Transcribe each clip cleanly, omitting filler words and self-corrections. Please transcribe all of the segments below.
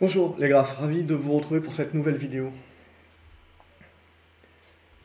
Bonjour les graphes, ravi de vous retrouver pour cette nouvelle vidéo.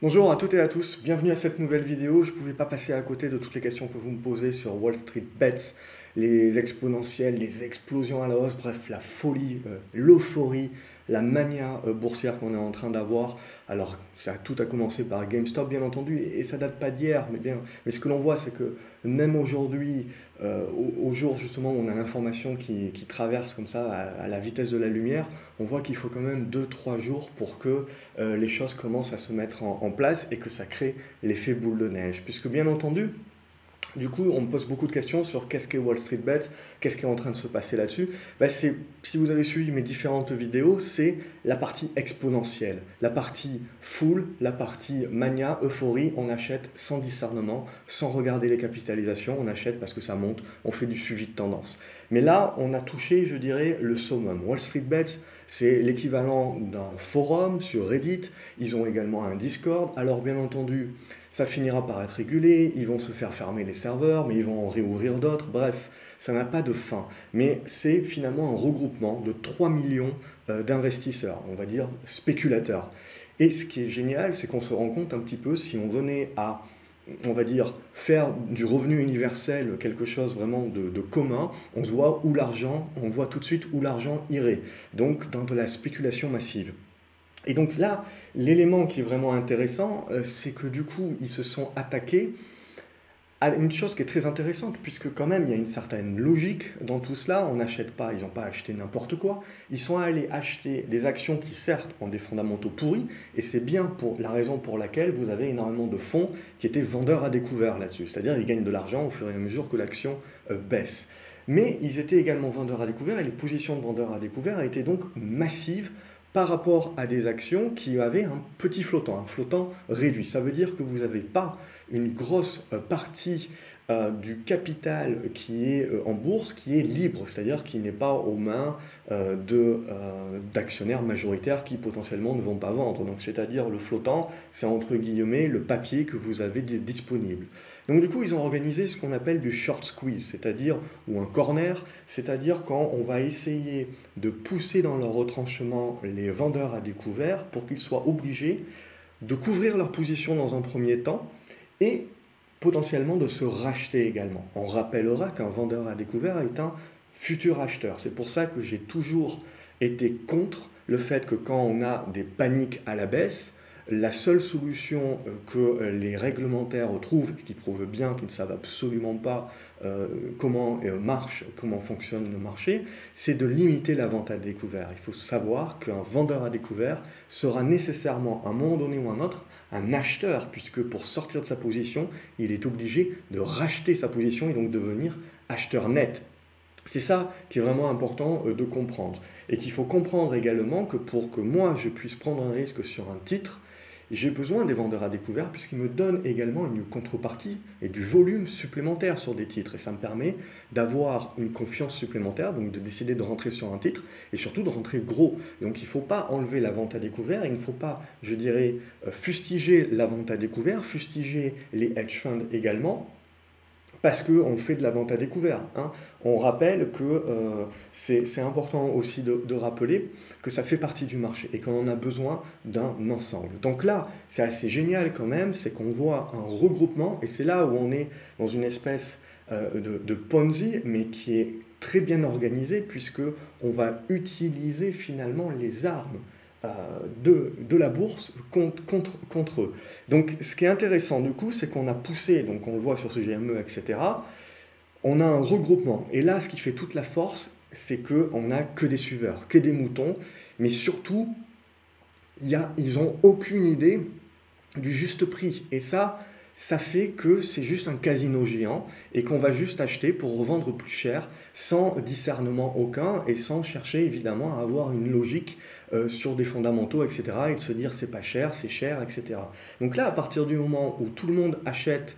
Bonjour à toutes et à tous, bienvenue à cette nouvelle vidéo. Je ne pouvais pas passer à côté de toutes les questions que vous me posez sur Wall Street Bets, les exponentiels, les explosions à la hausse, bref, la folie, l'euphorie, la mania boursière qu'on est en train d'avoir. Alors, tout a commencé par GameStop, bien entendu, et ça date pas d'hier, mais ce que l'on voit, c'est que même aujourd'hui, au jour justement où on a l'information qui traverse comme ça à la vitesse de la lumière, on voit qu'il faut quand même 2-3 jours pour que les choses commencent à se mettre en place et que ça crée l'effet boule de neige. Puisque bien entendu, du coup, on me pose beaucoup de questions sur qu'est-ce qu'est Wall Street Bet, qu'est-ce qui est en train de se passer là-dessus. Si vous avez suivi mes différentes vidéos, c'est la partie exponentielle, la partie full, la partie mania, euphorie. On achète sans discernement, sans regarder les capitalisations, on achète parce que ça monte, on fait du suivi de tendance. Mais là, on a touché, je dirais, le summum. Wall Street Bets, c'est l'équivalent d'un forum sur Reddit. Ils ont également un Discord. Alors, bien entendu, ça finira par être régulé, ils vont se faire fermer les serveurs, mais ils vont en réouvrir d'autres, bref, ça n'a pas de fin. Mais c'est finalement un regroupement de 3 millions d'investisseurs, on va dire spéculateurs. Et ce qui est génial, c'est qu'on se rend compte un petit peu, si on venait à, on va dire, faire du revenu universel quelque chose vraiment de commun, on se voit où l'argent, on voit tout de suite où l'argent irait. Donc dans de la spéculation massive. Et donc là, l'élément qui est vraiment intéressant, c'est que du coup, ils se sont attaqués à une chose qui est très intéressante, puisque quand même, il y a une certaine logique dans tout cela. On n'achète pas, ils n'ont pas acheté n'importe quoi. Ils sont allés acheter des actions qui, certes, ont des fondamentaux pourris, et c'est bien pour la raison pour laquelle vous avez énormément de fonds qui étaient vendeurs à découvert là-dessus. C'est-à-dire, ils gagnent de l'argent au fur et à mesure que l'action baisse. Mais ils étaient également vendeurs à découvert, et les positions de vendeurs à découvert étaient donc massives par rapport à des actions qui avaient un petit flottant, un flottant réduit. Ça veut dire que vous n'avez pas une grosse partie du capital qui est en bourse, qui est libre, c'est-à-dire qui n'est pas aux mains d'actionnaires majoritaires qui potentiellement ne vont pas vendre. Donc c'est-à-dire le flottant, c'est entre guillemets le papier que vous avez disponible. Donc du coup, ils ont organisé ce qu'on appelle du short squeeze, c'est-à-dire, ou un corner, c'est-à-dire quand on va essayer de pousser dans leur retranchement les vendeurs à découvert pour qu'ils soient obligés de couvrir leur position dans un premier temps et potentiellement de se racheter également. On rappellera qu'un vendeur à découvert est un futur acheteur. C'est pour ça que j'ai toujours été contre le fait que quand on a des paniques à la baisse, la seule solution que les réglementaires trouvent, qui prouvent bien qu'ils ne savent absolument pas comment marche, comment fonctionne le marché, c'est de limiter la vente à découvert. Il faut savoir qu'un vendeur à découvert sera nécessairement, à un moment donné ou à un autre, un acheteur, puisque pour sortir de sa position, il est obligé de racheter sa position et donc devenir acheteur net. C'est ça qui est vraiment important de comprendre. Et qu'il faut comprendre également que pour que moi je puisse prendre un risque sur un titre, j'ai besoin des vendeurs à découvert puisqu'ils me donnent également une contrepartie et du volume supplémentaire sur des titres. Et ça me permet d'avoir une confiance supplémentaire, donc de décider de rentrer sur un titre et surtout de rentrer gros. Donc il ne faut pas enlever la vente à découvert, il ne faut pas, je dirais, fustiger la vente à découvert, fustiger les hedge funds également, parce qu'on fait de la vente à découvert. Hein. On rappelle que c'est important aussi de rappeler que ça fait partie du marché et qu'on en a besoin d'un ensemble. Donc là, c'est assez génial quand même, c'est qu'on voit un regroupement, et c'est là où on est dans une espèce de Ponzi, mais qui est très bien organisé, puisque on va utiliser finalement les armes euh, de la bourse contre eux. Donc ce qui est intéressant du coup, c'est qu'on a poussé, donc on le voit sur ce GME, etc., on a un regroupement. Et là, ce qui fait toute la force, c'est qu'on n'a que des suiveurs, que des moutons, mais surtout, ils n'ont aucune idée du juste prix. Et ça fait que c'est juste un casino géant et qu'on va juste acheter pour revendre plus cher sans discernement aucun et sans chercher évidemment à avoir une logique sur des fondamentaux, etc. et de se dire c'est pas cher, c'est cher, etc. Donc là, à partir du moment où tout le monde achète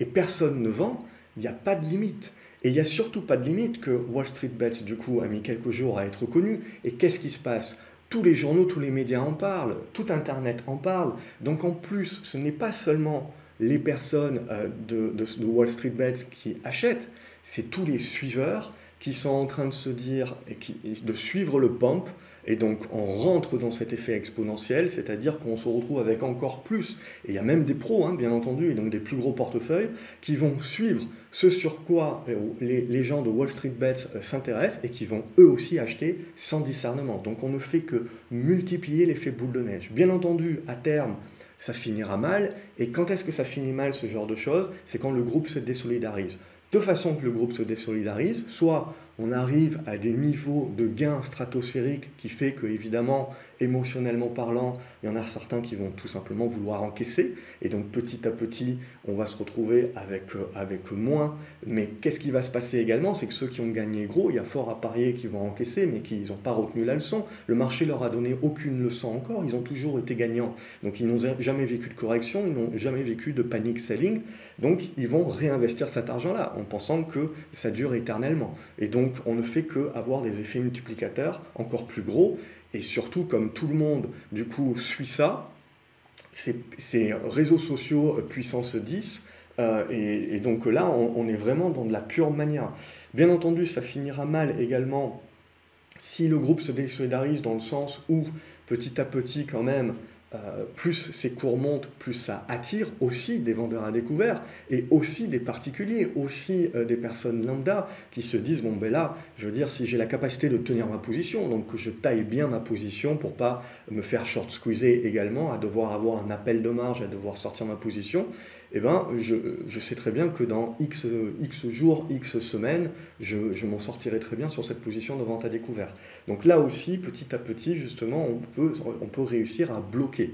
et personne ne vend, il n'y a pas de limite. Et il n'y a surtout pas de limite que Wall Street Bets, du coup, a mis quelques jours à être connu. Et qu'est-ce qui se passe? Tous les journaux, tous les médias en parlent, tout Internet en parle. Donc en plus, ce n'est pas seulement les personnes de Wall Street Bets qui achètent, c'est tous les suiveurs qui sont en train de se dire, de suivre le pump, et donc on rentre dans cet effet exponentiel, c'est-à-dire qu'on se retrouve avec encore plus, et il y a même des pros, hein, bien entendu, et donc des plus gros portefeuilles, qui vont suivre ce sur quoi les gens de Wall Street Bets s'intéressent, et qui vont eux aussi acheter sans discernement. Donc on ne fait que multiplier l'effet boule de neige. Bien entendu, à terme, ça finira mal, et quand est-ce que ça finit mal, ce genre de choses? C'est quand le groupe se désolidarise. De façon que le groupe se désolidarise, soit on arrive à des niveaux de gains stratosphériques qui fait que, évidemment, émotionnellement parlant, il y en a certains qui vont tout simplement vouloir encaisser, et donc petit à petit, on va se retrouver avec moins. Mais qu'est-ce qui va se passer également? C'est que ceux qui ont gagné gros, il y a fort à parier qu'ils vont encaisser, mais qu'ils n'ont pas retenu la leçon. Le marché leur a donné aucune leçon encore, ils ont toujours été gagnants. Donc ils n'ont jamais vécu de correction, ils n'ont jamais vécu de panic selling, donc ils vont réinvestir cet argent-là en pensant que ça dure éternellement. Et donc on ne fait qu'avoir des effets multiplicateurs encore plus gros, et surtout comme tout le monde du coup suit ça, ces réseaux sociaux puissance 10, et donc là on est vraiment dans de la pure mania. Bien entendu ça finira mal également si le groupe se désolidarise dans le sens où petit à petit quand même, plus ces cours montent, plus ça attire aussi des vendeurs à découvert et aussi des particuliers, aussi des personnes lambda qui se disent, bon ben là, je veux dire, si j'ai la capacité de tenir ma position, donc que je taille bien ma position pour pas me faire short squeezer également, à devoir avoir un appel de marge, à devoir sortir ma position, eh ben, je sais très bien que dans X jours, X semaines, je m'en sortirai très bien sur cette position de vente à découvert. Donc là aussi, petit à petit, justement, on peut réussir à bloquer.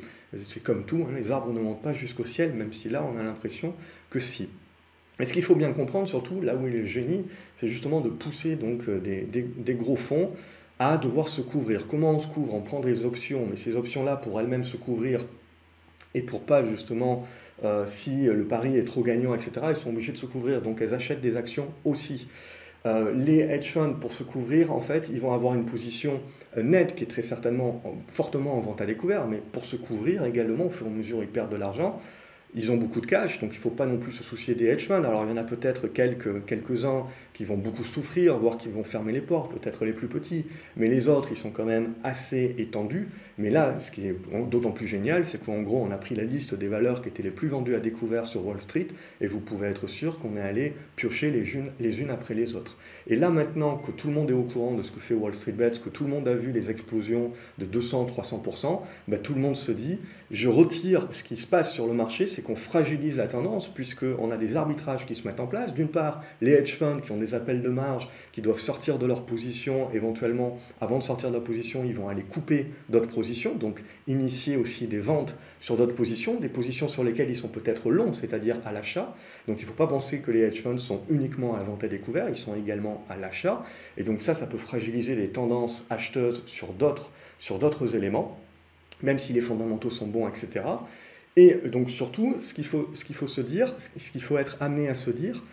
C'est comme tout, hein, les arbres ne montent pas jusqu'au ciel, même si là, on a l'impression que si. Et ce qu'il faut bien comprendre, surtout, là où il est le génie, c'est justement de pousser donc, des gros fonds à devoir se couvrir. Comment on se couvre? On prend des options, mais ces options-là, pour elles-mêmes se couvrir, et pour pas justement, si le pari est trop gagnant, etc., elles sont obligées de se couvrir, donc elles achètent des actions aussi. Les hedge funds, pour se couvrir, en fait, ils vont avoir une position nette qui est très certainement fortement en vente à découvert, mais pour se couvrir également, au fur et à mesure où ils perdent de l'argent, ils ont beaucoup de cash, donc il ne faut pas non plus se soucier des hedge funds. Alors il y en a peut-être quelques-uns qui vont beaucoup souffrir, voire qui vont fermer les portes, peut-être les plus petits, mais les autres, ils sont quand même assez étendus. Mais là, ce qui est d'autant plus génial, c'est qu'en gros, on a pris la liste des valeurs qui étaient les plus vendues à découvert sur Wall Street, et vous pouvez être sûr qu'on est allé piocher les unes après les autres. Et là maintenant que tout le monde est au courant de ce que fait Wall Street Bets, que tout le monde a vu les explosions de 200-300%, bah, tout le monde se dit, je retire ce qui se passe sur le marché, c'est qu'on fragilise la tendance, puisqu'on a des arbitrages qui se mettent en place. D'une part, les hedge funds qui ont des appels de marge, qui doivent sortir de leur position, éventuellement, avant de sortir de leur position, ils vont aller couper d'autres positions, donc initier aussi des ventes sur d'autres positions, des positions sur lesquelles ils sont peut-être longs, c'est-à-dire à l'achat. Donc il ne faut pas penser que les hedge funds sont uniquement à la vente à découvert, ils sont également à l'achat. Et donc ça peut fragiliser les tendances acheteuses sur d'autres éléments, même si les fondamentaux sont bons, etc. Et donc surtout, ce qu'il faut se dire, ce qu'il faut être amené à se dire,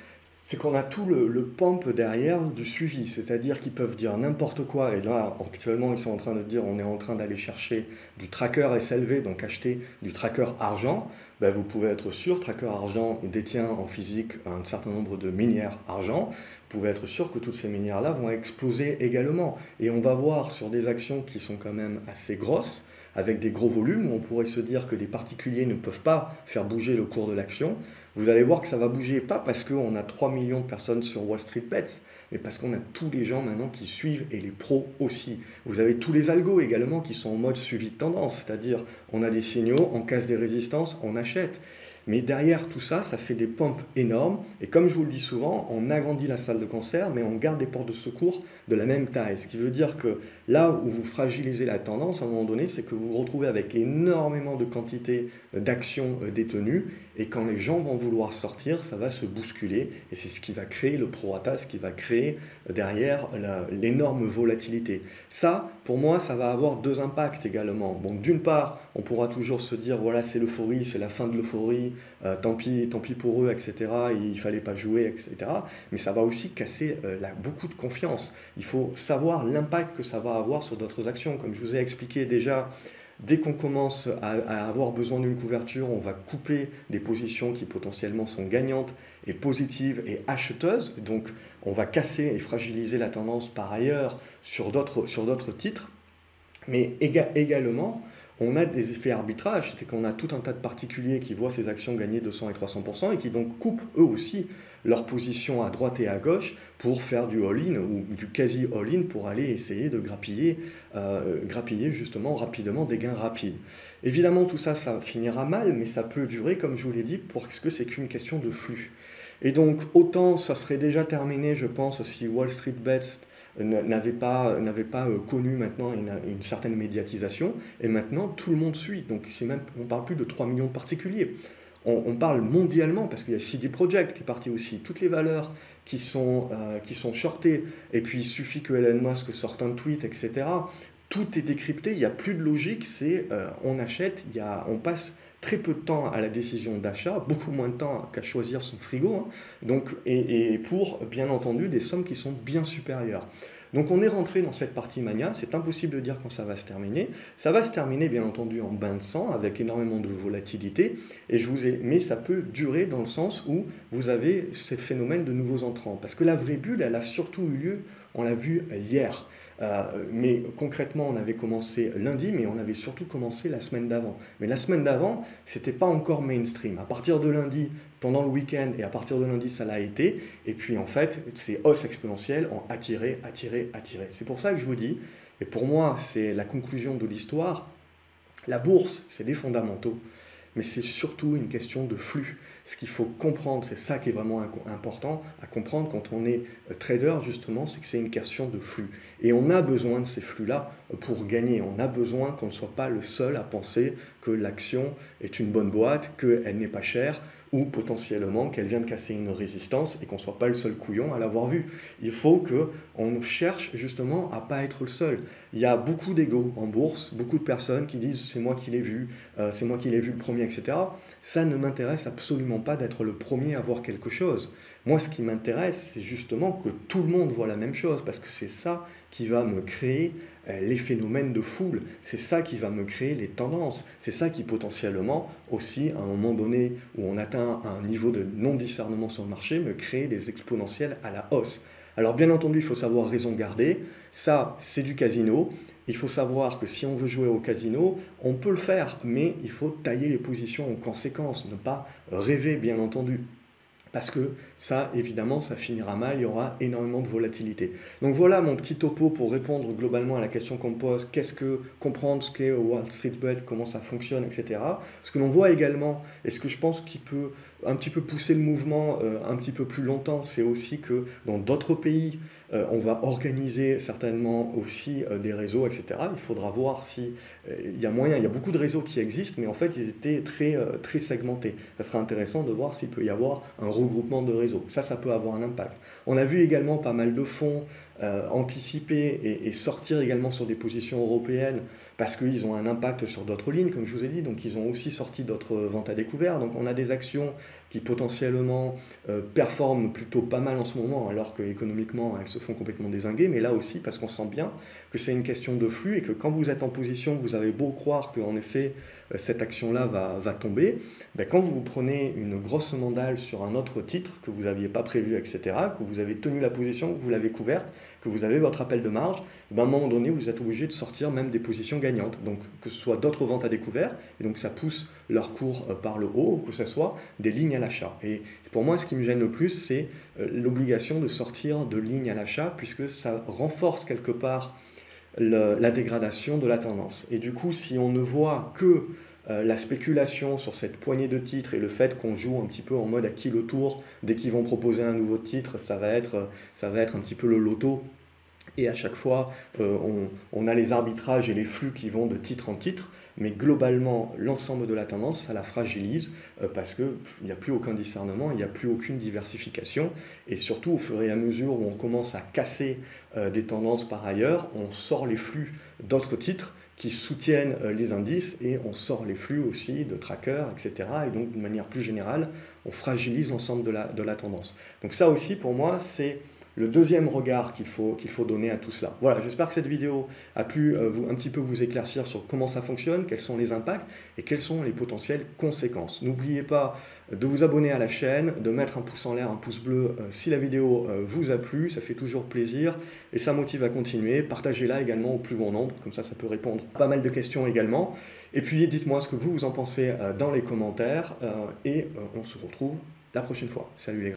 c'est qu'on a tout le pump derrière du suivi, c'est-à-dire qu'ils peuvent dire n'importe quoi, et là actuellement ils sont en train de dire on est en train d'aller chercher du tracker SLV, donc acheter du tracker argent. Ben, vous pouvez être sûr, tracker argent détient en physique un certain nombre de minières argent, vous pouvez être sûr que toutes ces minières-là vont exploser également. Et on va voir sur des actions qui sont quand même assez grosses, avec des gros volumes, où on pourrait se dire que des particuliers ne peuvent pas faire bouger le cours de l'action, vous allez voir que ça va bouger, pas parce qu'on a 3 millions de personnes sur Wall Street Bets, mais parce qu'on a tous les gens maintenant qui suivent, et les pros aussi. Vous avez tous les algos également qui sont en mode suivi de tendance, c'est-à-dire on a des signaux, on casse des résistances, on achète. Mais derrière tout ça, ça fait des pompes énormes. Et comme je vous le dis souvent, on agrandit la salle de concert, mais on garde des portes de secours de la même taille. Ce qui veut dire que là où vous fragilisez la tendance, à un moment donné, c'est que vous vous retrouvez avec énormément de quantité d'actions détenues. Et quand les gens vont vouloir sortir, ça va se bousculer. Et c'est ce qui va créer le prorata, ce qui va créer derrière l'énorme volatilité. Ça, pour moi, ça va avoir deux impacts également. Donc d'une part, on pourra toujours se dire, voilà, c'est l'euphorie, c'est la fin de l'euphorie, tant pis pour eux, etc. Il ne fallait pas jouer, etc. Mais ça va aussi casser beaucoup de confiance. Il faut savoir l'impact que ça va avoir sur d'autres actions. Comme je vous ai expliqué déjà, Dès qu'on commence à avoir besoin d'une couverture, on va couper des positions qui potentiellement sont gagnantes et positives et acheteuses. Donc on va casser et fragiliser la tendance par ailleurs sur d'autres titres. Mais également, on a des effets arbitrage, c'est qu'on a tout un tas de particuliers qui voient ces actions gagner 200 et 300% et qui donc coupent eux aussi leur position à droite et à gauche pour faire du all-in ou du quasi all-in pour aller essayer de grappiller justement rapidement des gains rapides. Évidemment, tout ça, ça finira mal, mais ça peut durer, comme je vous l'ai dit, parce que c'est qu'une question de flux. Et donc, autant ça serait déjà terminé, je pense, si Wall Street Bets n'avait pas connu maintenant une certaine médiatisation, et maintenant tout le monde suit. Donc on ne parle plus de 3 millions de particuliers. On parle mondialement, parce qu'il y a CD Projekt qui est parti aussi. Toutes les valeurs qui sont shortées, et puis il suffit que Elon Musk sorte un tweet, etc. Tout est décrypté, il n'y a plus de logique, on achète, on passe très peu de temps à la décision d'achat, beaucoup moins de temps qu'à choisir son frigo, hein. Donc, et pour, bien entendu, des sommes qui sont bien supérieures. Donc on est rentré dans cette partie mania, c'est impossible de dire quand ça va se terminer. Ça va se terminer, bien entendu, en bain de sang, avec énormément de volatilité, mais ça peut durer dans le sens où vous avez ces phénomènes de nouveaux entrants. Parce que la vraie bulle, elle a surtout eu lieu, on l'a vu hier. Mais concrètement, on avait commencé lundi, mais on avait surtout commencé la semaine d'avant. Mais la semaine d'avant, c'était pas encore mainstream. À partir de lundi, pendant le week-end, et à partir de lundi, ça l'a été. Et puis en fait, ces hausses exponentielles ont attiré. C'est pour ça que je vous dis, et pour moi, c'est la conclusion de l'histoire, la bourse, c'est des fondamentaux, mais c'est surtout une question de flux. Ce qu'il faut comprendre, c'est ça qui est vraiment important à comprendre quand on est trader, justement, c'est que c'est une question de flux. Et on a besoin de ces flux-là pour gagner. On a besoin qu'on ne soit pas le seul à penser que l'action est une bonne boîte, qu'elle n'est pas chère, ou potentiellement qu'elle vient de casser une résistance et qu'on ne soit pas le seul couillon à l'avoir vu. Il faut qu'on cherche justement à ne pas être le seul. Il y a beaucoup d'ego en bourse, beaucoup de personnes qui disent c'est moi qui l'ai vu, c'est moi qui l'ai vu le premier, etc. Ça ne m'intéresse absolument pas d'être le premier à voir quelque chose. Moi, ce qui m'intéresse, c'est justement que tout le monde voit la même chose, parce que c'est ça qui va me créer les phénomènes de foule, c'est ça qui va me créer les tendances, c'est ça qui potentiellement aussi, à un moment donné où on atteint un niveau de non-discernement sur le marché, me crée des exponentiels à la hausse. Alors bien entendu, il faut savoir raison garder, ça c'est du casino, il faut savoir que si on veut jouer au casino, on peut le faire, mais il faut tailler les positions en conséquence, ne pas rêver bien entendu. Parce que ça, évidemment, ça finira mal, il y aura énormément de volatilité. Donc voilà mon petit topo pour répondre globalement à la question qu'on me pose, comprendre ce qu'est Wall Street Bet, comment ça fonctionne, etc. Ce que l'on voit également, et ce que je pense qui peut un petit peu pousser le mouvement un petit peu plus longtemps, c'est aussi que dans d'autres pays, on va organiser certainement aussi des réseaux, etc. Il faudra voir si il y a moyen, il y a beaucoup de réseaux qui existent, mais en fait, ils étaient très segmentés. Ça sera intéressant de voir s'il peut y avoir un regroupement de réseaux. Ça peut avoir un impact. On a vu également pas mal de fonds anticiper et sortir également sur des positions européennes parce qu'ils ont un impact sur d'autres lignes, comme je vous ai dit. Donc, ils ont aussi sorti d'autres ventes à découvert. Donc, on a des actions qui potentiellement performent plutôt pas mal en ce moment, alors qu'économiquement, elles se font complètement dézinguer. Mais là aussi, parce qu'on sent bien que c'est une question de flux et que quand vous êtes en position, vous avez beau croire qu'en effet, cette action-là va tomber, ben quand vous prenez une grosse mandale sur un autre titre que vous n'aviez pas prévu, etc., que vous avez tenu la position, que vous l'avez couverte, que vous avez votre appel de marge, ben à un moment donné, vous êtes obligé de sortir même des positions gagnantes. Donc, que ce soit d'autres ventes à découvert, et donc ça pousse leur cours par le haut, ou que ce soit des lignes à l'achat. Et pour moi, ce qui me gêne le plus, c'est l'obligation de sortir de lignes à l'achat, puisque ça renforce quelque part la dégradation de la tendance. Et du coup, si on ne voit que la spéculation sur cette poignée de titres et le fait qu'on joue un petit peu en mode à qui le tour, dès qu'ils vont proposer un nouveau titre, ça va être un petit peu le loto. Et à chaque fois, on a les arbitrages et les flux qui vont de titre en titre, mais globalement, l'ensemble de la tendance, ça la fragilise parce qu'il n'y a plus aucun discernement, il n'y a plus aucune diversification. Et surtout, au fur et à mesure où on commence à casser des tendances par ailleurs, on sort les flux d'autres titres qui soutiennent les indices et on sort les flux aussi de trackers, etc. Et donc, de manière plus générale, on fragilise l'ensemble de la tendance. Donc ça aussi, pour moi, c'est le deuxième regard qu'il faut donner à tout cela. Voilà, j'espère que cette vidéo a pu un petit peu vous éclaircir sur comment ça fonctionne, quels sont les impacts et quelles sont les potentielles conséquences. N'oubliez pas de vous abonner à la chaîne, de mettre un pouce en l'air, un pouce bleu si la vidéo vous a plu, ça fait toujours plaisir et ça motive à continuer. Partagez-la également au plus grand nombre, comme ça peut répondre à pas mal de questions également. Et puis dites-moi ce que vous en pensez dans les commentaires et on se retrouve la prochaine fois. Salut les gars.